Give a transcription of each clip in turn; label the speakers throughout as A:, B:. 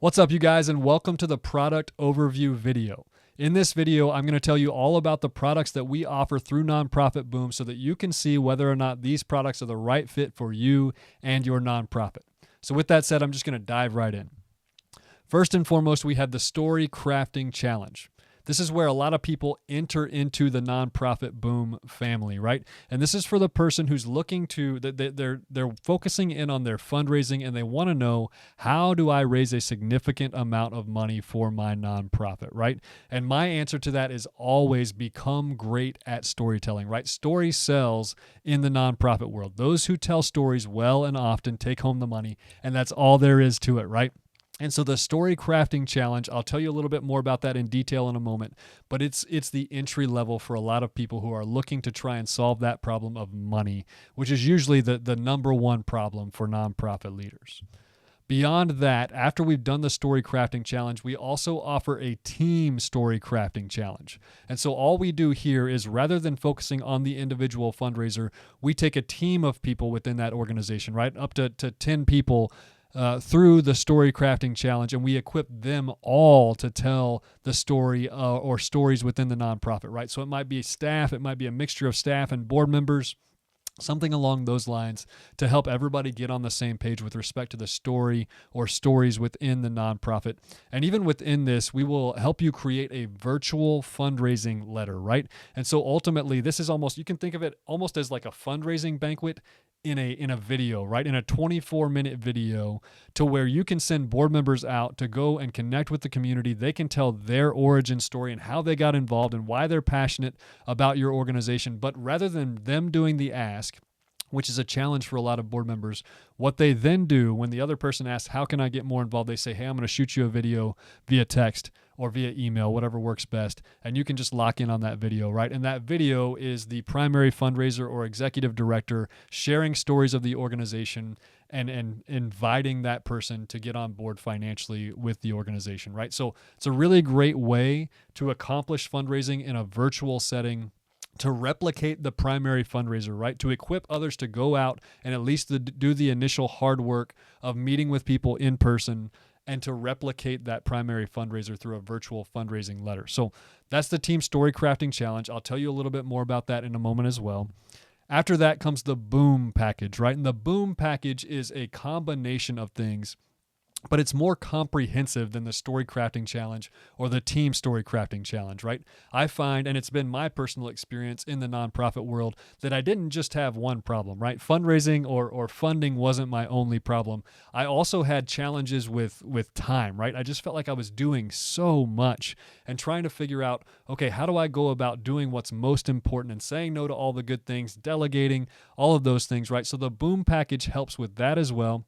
A: What's up, you guys, and welcome to the product overview video. In this video, I'm going to tell you all about the products that we offer through Nonprofit Boom so that you can see whether or not these products are the right fit for you and your nonprofit. So with that said, I'm just going to dive right in. First and foremost, we have the Story Crafting Challenge. This is where a lot of people enter into the Nonprofit Boom family, right? And this is for the person who's looking to, they're focusing in on their fundraising and they want to know, how do I raise a significant amount of money for my nonprofit, right? And my answer to that is always become great at storytelling, right? Story sells in the nonprofit world. Those who tell stories well and often take home the money, and that's all there is to it, right? And so the Story Crafting Challenge, I'll tell you a little bit more about that in detail in a moment, but it's the entry level for a lot of people who are looking to try and solve that problem of money, which is usually the number one problem for nonprofit leaders. Beyond that, after we've done the Story Crafting Challenge, we also offer a team Story Crafting Challenge. And so all we do here is, rather than focusing on the individual fundraiser, we take a team of people within that organization, right? Up to 10 people through the Story Crafting Challenge, and we equip them all to tell the story or stories within the nonprofit, right? So it might be staff, it might be a mixture of staff and board members, something along those lines, to help everybody get on the same page with respect to the story or stories within the nonprofit. And even within this, we will help you create a virtual fundraising letter, right? And so ultimately, this is almost, you can think of it almost as like a fundraising banquet in a video, right? In a 24-minute video, to where you can send board members out to go and connect with the community. They can tell their origin story and how they got involved and why they're passionate about your organization. But rather than them doing the ask, which is a challenge for a lot of board members, what they then do when the other person asks, how can I get more involved? They say, hey, I'm going to shoot you a video via text or via email, whatever works best. And you can just lock in on that video, right? And that video is the primary fundraiser or executive director sharing stories of the organization and inviting that person to get on board financially with the organization, right? So it's a really great way to accomplish fundraising in a virtual setting, to replicate the primary fundraiser, right? To equip others to go out and at least do the initial hard work of meeting with people in person, and to replicate that primary fundraiser through a virtual fundraising letter. So that's the Team Story Crafting Challenge. I'll tell you a little bit more about that in a moment as well. After that comes the Boom package, right? And the Boom package is a combination of things, but it's more comprehensive than the Story Crafting Challenge or the Team Story Crafting Challenge, right? I find, and it's been my personal experience in the nonprofit world, that I didn't just have one problem, right? Fundraising or funding wasn't my only problem. I also had challenges with time, right? I just felt like I was doing so much and trying to figure out, okay, how do I go about doing what's most important and saying no to all the good things, delegating, all of those things, right? So the Boom package helps with that as well.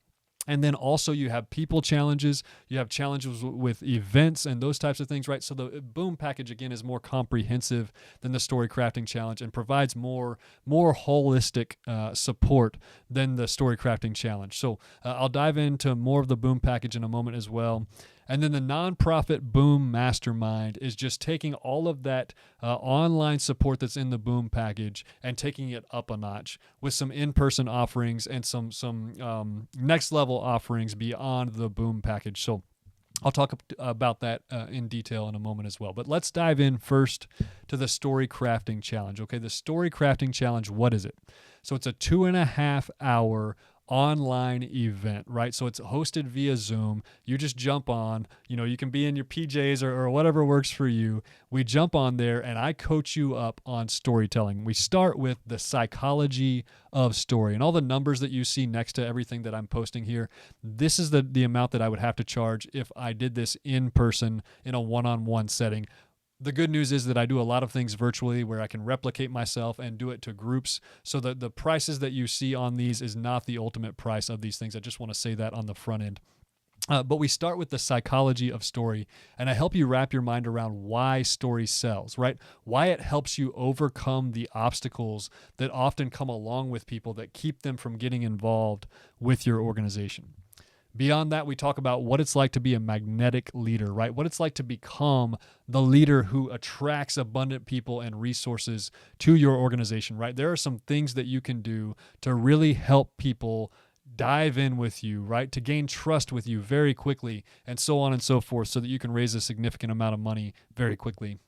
A: And then also you have people challenges, you have challenges with events and those types of things, right? So the Boom package, again, is more comprehensive than the Story Crafting Challenge and provides more holistic support than the Story Crafting Challenge. So I'll dive into more of the Boom package in a moment as well. And then the Nonprofit Boom Mastermind is just taking all of that online support that's in the Boom package and taking it up a notch with some in-person offerings and some next level offerings beyond the Boom package. So I'll talk about that in detail in a moment as well. But let's dive in first to the Story Crafting Challenge. Okay, the Story Crafting Challenge, what is it? So it's a 2.5 hour online event, right? So it's hosted via Zoom. You just jump on, you can be in your PJs or whatever works for you. We jump on there and I coach you up on storytelling. We start with the psychology of story, and all the numbers that you see next to everything that I'm posting here. This is the amount that I would have to charge if I did this in person in a one-on-one setting. The good news is that I do a lot of things virtually where I can replicate myself and do it to groups, so that the prices that you see on these is not the ultimate price of these things. I just want to say that on the front end. But we start with the psychology of story, and I help you wrap your mind around why story sells, right? Why it helps you overcome the obstacles that often come along with people that keep them from getting involved with your organization. Beyond that, we talk about what it's like to be a magnetic leader, right? What it's like to become the leader who attracts abundant people and resources to your organization, right? There are some things that you can do to really help people dive in with you, right? To gain trust with you very quickly, and so on and so forth, so that you can raise a significant amount of money very quickly.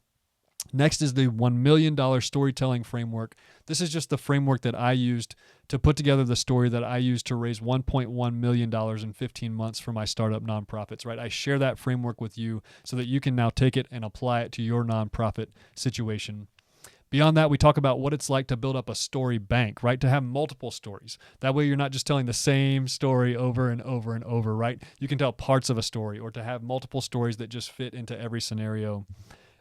A: Next is the $1 million storytelling framework. This is just the framework that I used to put together the story that I used to raise $1.1 million in 15 months for my startup nonprofits, right? I share that framework with you so that you can now take it and apply it to your nonprofit situation. Beyond that, we talk about what it's like to build up a story bank, right? To have multiple stories. That way you're not just telling the same story over and over and over, right? You can tell parts of a story, or to have multiple stories that just fit into every scenario.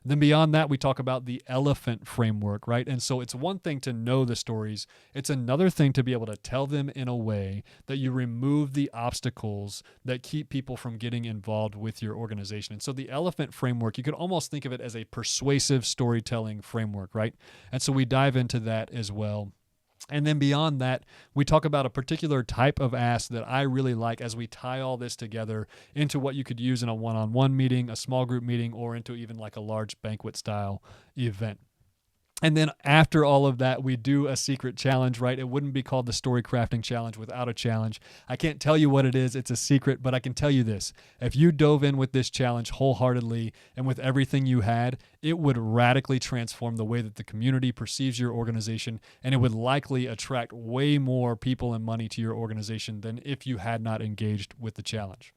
A: Then beyond that, we talk about the elephant framework, right? And so it's one thing to know the stories. It's another thing to be able to tell them in a way that you remove the obstacles that keep people from getting involved with your organization. And so the elephant framework, you could almost think of it as a persuasive storytelling framework, right? And so we dive into that as well. And then beyond that, we talk about a particular type of ask that I really like as we tie all this together into what you could use in a one-on-one meeting, a small group meeting, or into even like a large banquet style event. And then after all of that, we do a secret challenge, right? It wouldn't be called the Story Crafting Challenge without a challenge. I can't tell you what it is. It's a secret, but I can tell you this. If you dove in with this challenge wholeheartedly and with everything you had, it would radically transform the way that the community perceives your organization, and it would likely attract way more people and money to your organization than if you had not engaged with the challenge.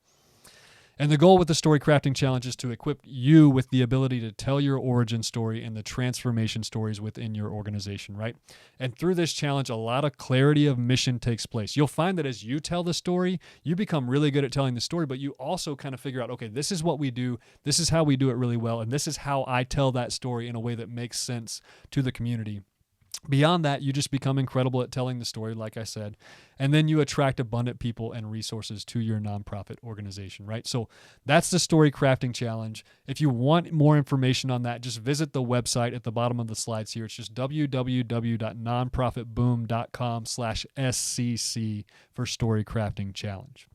A: And the goal with the Story Crafting Challenge is to equip you with the ability to tell your origin story and the transformation stories within your organization, right? And through this challenge, a lot of clarity of mission takes place. You'll find that as you tell the story, you become really good at telling the story, but you also kind of figure out, okay, this is what we do, this is how we do it really well, and this is how I tell that story in a way that makes sense to the community. Beyond that, you just become incredible at telling the story, like I said, and then you attract abundant people and resources to your nonprofit organization, right? So that's the Story Crafting Challenge. If you want more information on that, just visit the website at the bottom of the slides here. It's just www.nonprofitboom.com/SCC for Story Crafting Challenge.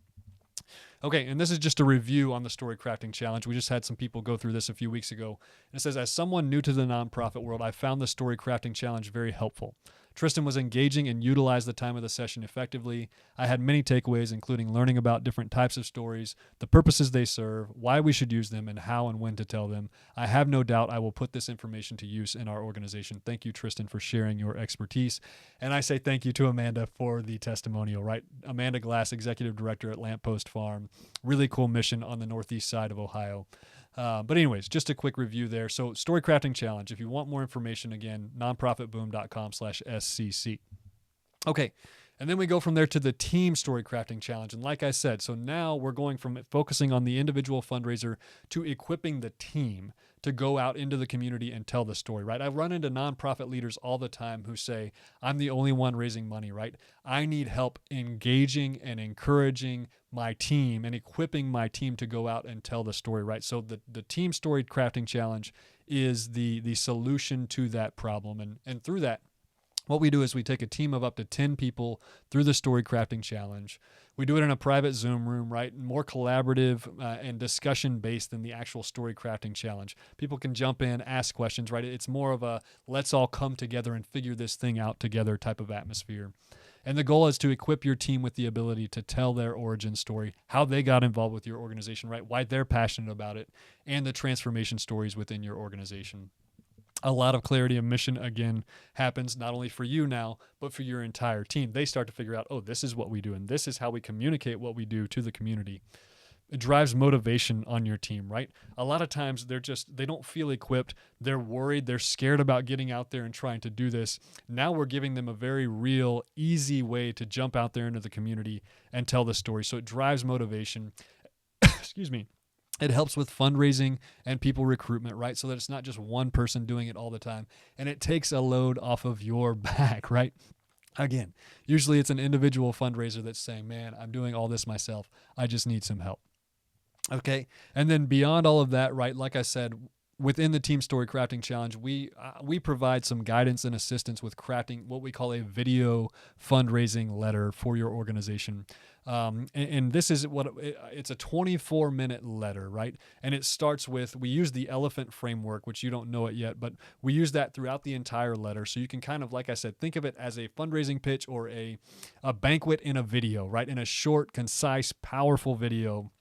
A: Okay, and this is just a review on the Story Crafting Challenge. We just had some people go through this a few weeks ago. And it says, as someone new to the nonprofit world, I found the Story Crafting Challenge very helpful. Tristan was engaging and utilized the time of the session effectively. I had many takeaways, including learning about different types of stories, the purposes they serve, why we should use them, and how and when to tell them. I have no doubt I will put this information to use in our organization. Thank you, Tristan, for sharing your expertise. And I say thank you to Amanda for the testimonial, right? Amanda Glass, Executive Director at Lamppost Farm. Really cool mission on the northeast side of Ohio. But anyways, just a quick review there. So Story Crafting Challenge. If you want more information, again, nonprofitboom.com/SCC. Okay. And then we go from there to the Team Story Crafting Challenge. And like I said, so now we're going from focusing on the individual fundraiser to equipping the team to go out into the community and tell the story, right? I run into nonprofit leaders all the time who say, I'm the only one raising money, right? I need help engaging and encouraging my team and equipping my team to go out and tell the story, right? So the Team Story Crafting Challenge is the solution to that problem. And through that, what we do is we take a team of up to 10 people through the Story Crafting Challenge. We do it in a private Zoom room, right? More collaborative and discussion-based than the actual Story Crafting Challenge. People can jump in, ask questions, right? It's more of a let's all come together and figure this thing out together type of atmosphere. And the goal is to equip your team with the ability to tell their origin story, how they got involved with your organization, right? Why they're passionate about it, and the transformation stories within your organization. A lot of clarity of mission, again, happens not only for you now, but for your entire team. They start to figure out, oh, this is what we do, and this is how we communicate what we do to the community. It drives motivation on your team, right? A lot of times they don't feel equipped. They're worried. They're scared about getting out there and trying to do this. Now we're giving them a very real, easy way to jump out there into the community and tell the story. So it drives motivation. Excuse me. It helps with fundraising and people recruitment, right? So that it's not just one person doing it all the time. And it takes a load off of your back, right? Again, usually it's an individual fundraiser that's saying, man, I'm doing all this myself. I just need some help. Okay. And then beyond all of that, right, like I said, within the Team Story Crafting Challenge, we provide some guidance and assistance with crafting what we call a video fundraising letter for your organization. And this is it's a 24-minute letter, right? And it starts with, we use the elephant framework, which you don't know it yet, but we use that throughout the entire letter. So you can kind of, like I said, think of it as a fundraising pitch or a banquet in a video, right? In a short, concise, powerful video.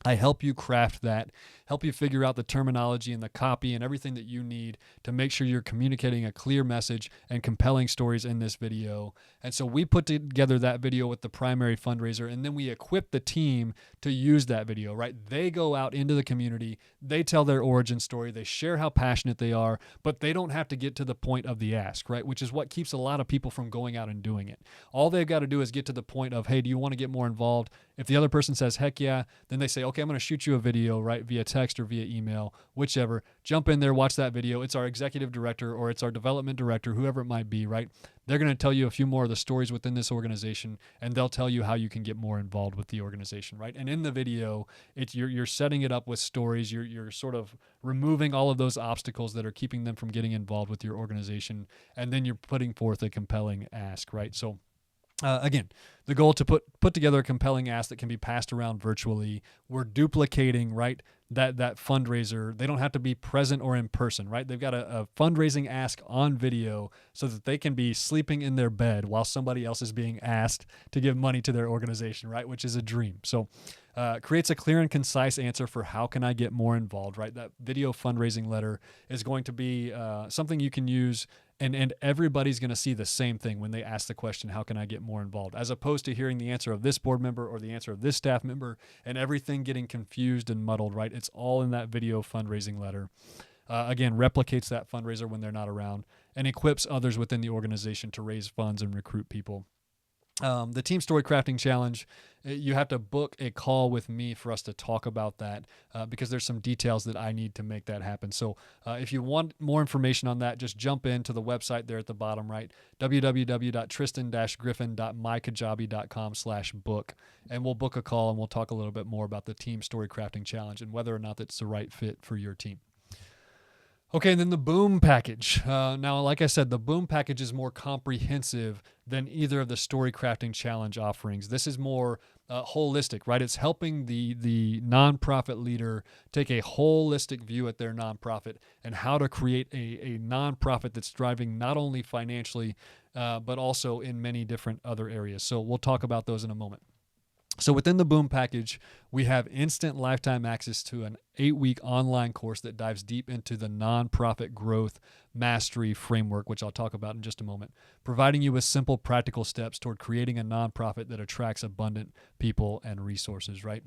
A: I help you craft that, help you figure out the terminology and the copy and everything that you need to make sure you're communicating a clear message and compelling stories in this video. And so we put together that video with the primary fundraiser, and then we equip the team to use that video, right? They go out into the community, they tell their origin story, they share how passionate they are, but they don't have to get to the point of the ask, right? Which is what keeps a lot of people from going out and doing it. All they've got to do is get to the point of, hey, do you want to get more involved? If the other person says, heck yeah, then they say, okay, I'm going to shoot you a video, right, via text or via email, whichever. Jump in there, watch that video. It's our executive director or it's our development director, whoever it might be, right? They're going to tell you a few more of the stories within this organization, and they'll tell you how you can get more involved with the organization, right? And in the video, you're setting it up with stories. You're sort of removing all of those obstacles that are keeping them from getting involved with your organization, and then you're putting forth a compelling ask, right? So again, the goal to put together a compelling ask that can be passed around virtually. We're duplicating, right, that fundraiser. They don't have to be present or in person, right? They've got a fundraising ask on video so that they can be sleeping in their bed while somebody else is being asked to give money to their organization, right, which is a dream. So creates a clear and concise answer for how can I get more involved, right? That video fundraising letter is going to be something you can use, and everybody's going to see the same thing when they ask the question, how can I get more involved? As opposed to hearing the answer of this board member or the answer of this staff member and everything getting confused and muddled, right? It's all in that video fundraising letter. Again, replicates that fundraiser when they're not around and equips others within the organization to raise funds and recruit people. The Team Story Crafting Challenge, you have to book a call with me for us to talk about that because there's some details that I need to make that happen. So if you want more information on that, just jump into the website there at the bottom right, www.tristan-griffin.mykajabi.com/book, and we'll book a call and we'll talk a little bit more about the Team Story Crafting Challenge and whether or not that's the right fit for your team. Okay, and then the Boom package. Now, like I said, the Boom package is more comprehensive than either of the Story Crafting Challenge offerings. This is more holistic, right? It's helping the nonprofit leader take a holistic view at their nonprofit and how to create a nonprofit that's thriving not only financially, but also in many different other areas. So we'll talk about those in a moment. So within the Boom package, we have instant lifetime access to an 8-week online course that dives deep into the nonprofit growth mastery framework, which I'll talk about in just a moment, providing you with simple, practical steps toward creating a nonprofit that attracts abundant people and resources, right?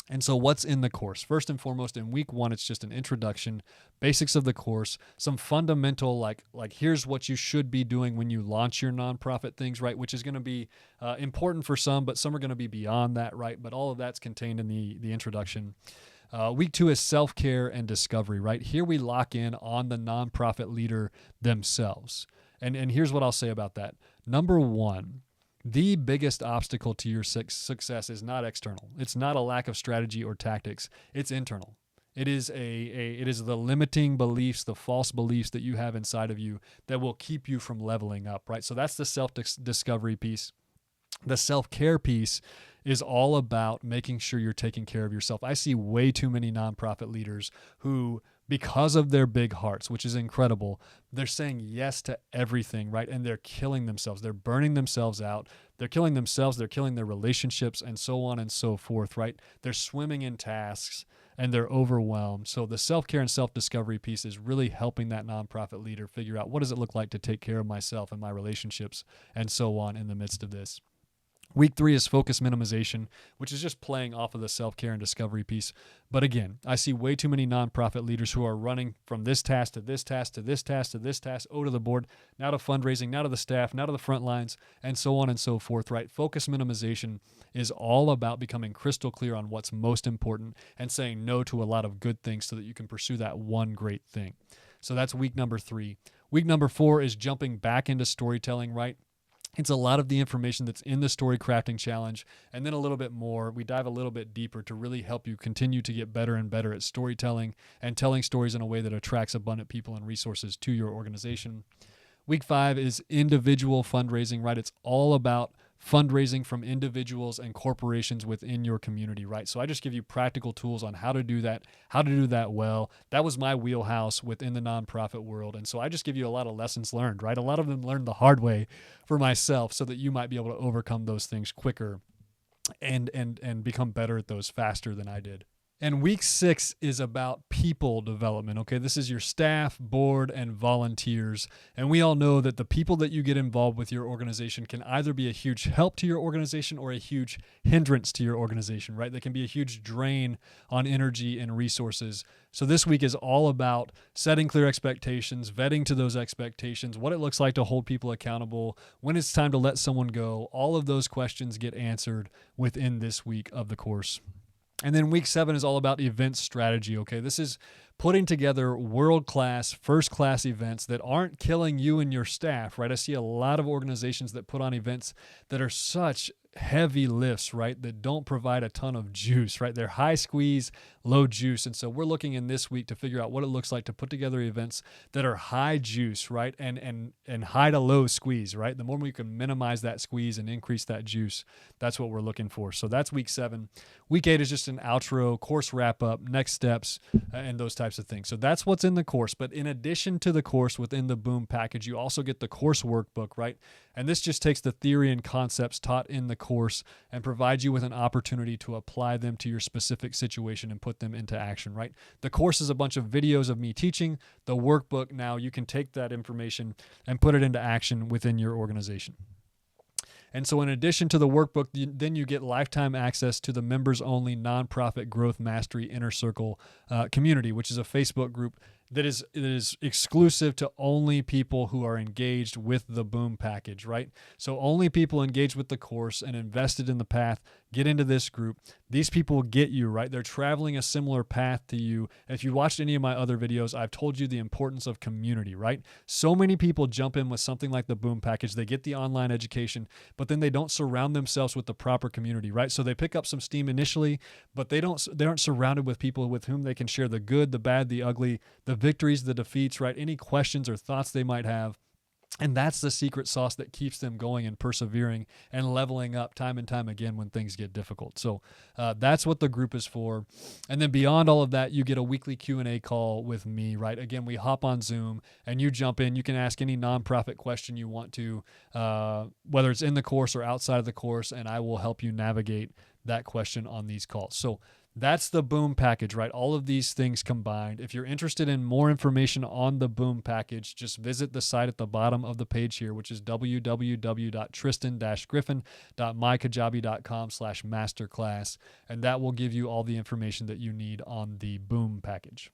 A: And so what's in the course? First and foremost, in week 1, it's just an introduction, basics of the course, some fundamental, like here's what you should be doing when you launch your nonprofit things, right? Which is going to be important for some, but some are going to be beyond that, right? But all of that's contained in the introduction. Week 2 is self-care and discovery, right? Here we lock in on the nonprofit leader themselves. And here's what I'll say about that. Number 1, the biggest obstacle to your success is not external. It's not a lack of strategy or tactics. It's internal. It is it is the limiting beliefs, the false beliefs that you have inside of you that will keep you from leveling up, right? So that's the self-discovery piece. The self-care piece is all about making sure you're taking care of yourself. I see way too many nonprofit leaders who, because of their big hearts, which is incredible, they're saying yes to everything, right? And they're killing themselves. They're burning themselves out. They're killing themselves. They're killing their relationships and so on and so forth, right? They're swimming in tasks and they're overwhelmed. So the self-care and self-discovery piece is really helping that nonprofit leader figure out what does it look like to take care of myself and my relationships and so on in the midst of this. Week 3 is focus minimization, which is just playing off of the self-care and discovery piece. But again, I see way too many nonprofit leaders who are running from this task to this task to this task to this task, over to the board, now to fundraising, now to the staff, now to the front lines, and so on and so forth, right? Focus minimization is all about becoming crystal clear on what's most important and saying no to a lot of good things so that you can pursue that one great thing. So that's week number 3. Week number 4 is jumping back into storytelling, right? It's a lot of the information that's in the story crafting challenge, and then a little bit more. We dive a little bit deeper to really help you continue to get better and better at storytelling and telling stories in a way that attracts abundant people and resources to your organization. Week 5 is individual fundraising, right? It's all about fundraising from individuals and corporations within your community, right? So I just give you practical tools on how to do that well. That was my wheelhouse within the nonprofit world. And so I just give you a lot of lessons learned, right? A lot of them learned the hard way for myself so that you might be able to overcome those things quicker and become better at those faster than I did. And week 6 is about people development. Okay, this is your staff, board, and volunteers. And we all know that the people that you get involved with your organization can either be a huge help to your organization or a huge hindrance to your organization, right? They can be a huge drain on energy and resources. So this week is all about setting clear expectations, vetting to those expectations, what it looks like to hold people accountable, when it's time to let someone go. All of those questions get answered within this week of the course. And then week 7 is all about event strategy, okay? This is putting together world-class, first-class events that aren't killing you and your staff, right? I see a lot of organizations that put on events that are such heavy lifts, right, that don't provide a ton of juice, right? They're high squeeze, low juice. And so we're looking in this week to figure out what it looks like to put together events that are high juice, right, and high to low squeeze, right? The more we can minimize that squeeze and increase that juice, that's what we're looking for. So that's week 7. Week 8 is just an outro, course wrap up, next steps, and those types of things. So that's what's in the course. But in addition to the course within the Boom package, you also get the course workbook, right? And this just takes the theory and concepts taught in the course and provides you with an opportunity to apply them to your specific situation and put them into action, right? The course is a bunch of videos of me teaching. The workbook, now you can take that information and put it into action within your organization. And so in addition to the workbook, then you get lifetime access to the members-only nonprofit growth mastery inner circle community, which is a Facebook group that is exclusive to only people who are engaged with the Boom package, right? So only people engaged with the course and invested in the path get into this group. These people get you, right? They're traveling a similar path to you. If you watched any of my other videos, I've told you the importance of community, right? So many people jump in with something like the Boom package. They get the online education, but then they don't surround themselves with the proper community, right? So they pick up some steam initially, but they aren't surrounded with people with whom they can share the good, the bad, the ugly, the victories, the defeats, right? Any questions or thoughts they might have. And that's the secret sauce that keeps them going and persevering and leveling up time and time again when things get difficult. So that's what the group is for. And then beyond all of that, you get a weekly Q&A call with me, right? Again, we hop on Zoom and you jump in. You can ask any nonprofit question you want to, whether it's in the course or outside of the course, and I will help you navigate that question on these calls. So that's the Boom package, right? All of these things combined. If you're interested in more information on the Boom package, just visit the site at the bottom of the page here, which is www.tristan-griffin.mykajabi.com/masterclass. And that will give you all the information that you need on the Boom package.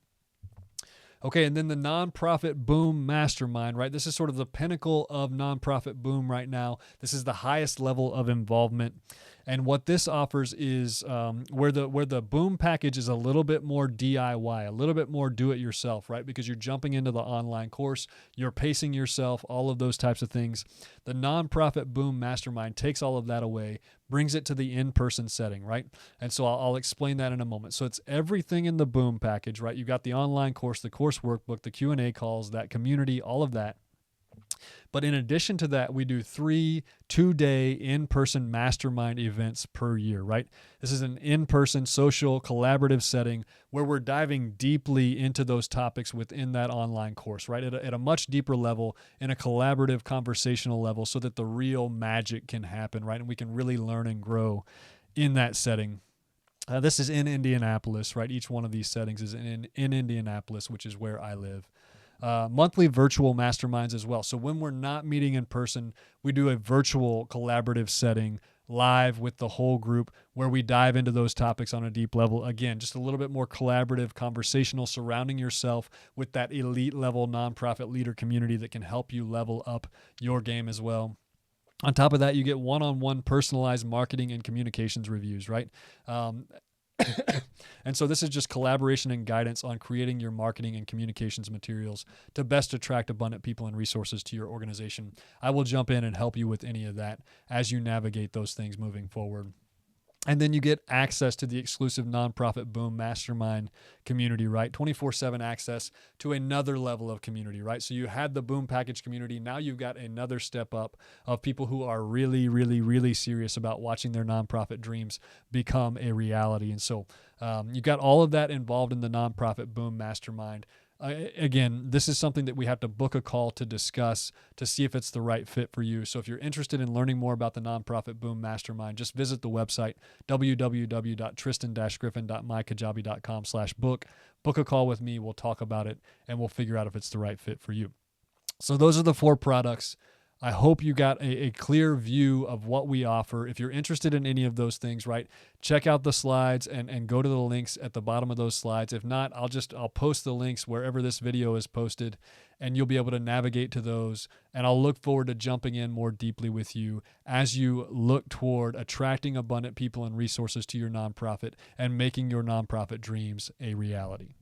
A: Okay, and then the Nonprofit Boom Mastermind, right? This is sort of the pinnacle of Nonprofit Boom right now. This is the highest level of involvement. And what this offers is where the Boom package is a little bit more DIY, a little bit more do-it-yourself, right? Because you're jumping into the online course, you're pacing yourself, all of those types of things. The Nonprofit Boom Mastermind takes all of that away, brings it to the in-person setting, right? And so I'll explain that in a moment. So it's everything in the Boom package, right? You've got the online course, the course workbook, the Q&A calls, that community, all of that. But in addition to that, we do 3 two-day in-person mastermind events per year, right? This is an in-person social collaborative setting where we're diving deeply into those topics within that online course, right? At a much deeper level, in a collaborative conversational level, so that the real magic can happen, right? And we can really learn and grow in that setting. This is in Indianapolis, right? Each one of these settings is in Indianapolis, which is where I live. Monthly virtual masterminds as well. So when we're not meeting in person, we do a virtual collaborative setting live with the whole group where we dive into those topics on a deep level. Again, just a little bit more collaborative, conversational, surrounding yourself with that elite level nonprofit leader community that can help you level up your game as well. On top of that, you get one-on-one personalized marketing and communications reviews, right? And so this is just collaboration and guidance on creating your marketing and communications materials to best attract abundant people and resources to your organization. I will jump in and help you with any of that as you navigate those things moving forward. And then you get access to the exclusive Nonprofit Boom Mastermind community, right? 24/7 access to another level of community, right? So you had the Boom Package community. Now you've got another step up of people who are really, really, really serious about watching their nonprofit dreams become a reality. And so you got all of that involved in the Nonprofit Boom Mastermind. Again, this is something that we have to book a call to discuss to see if it's the right fit for you. So if you're interested in learning more about the Nonprofit Boom Mastermind, just visit the website, www.tristan-griffin.mykajabi.com/book. Book a call with me. We'll talk about it and we'll figure out if it's the right fit for you. So those are the 4 products. I hope you got a clear view of what we offer. If you're interested in any of those things, right, check out the slides and go to the links at the bottom of those slides. If not, I'll post the links wherever this video is posted, and you'll be able to navigate to those. And I'll look forward to jumping in more deeply with you as you look toward attracting abundant people and resources to your nonprofit and making your nonprofit dreams a reality.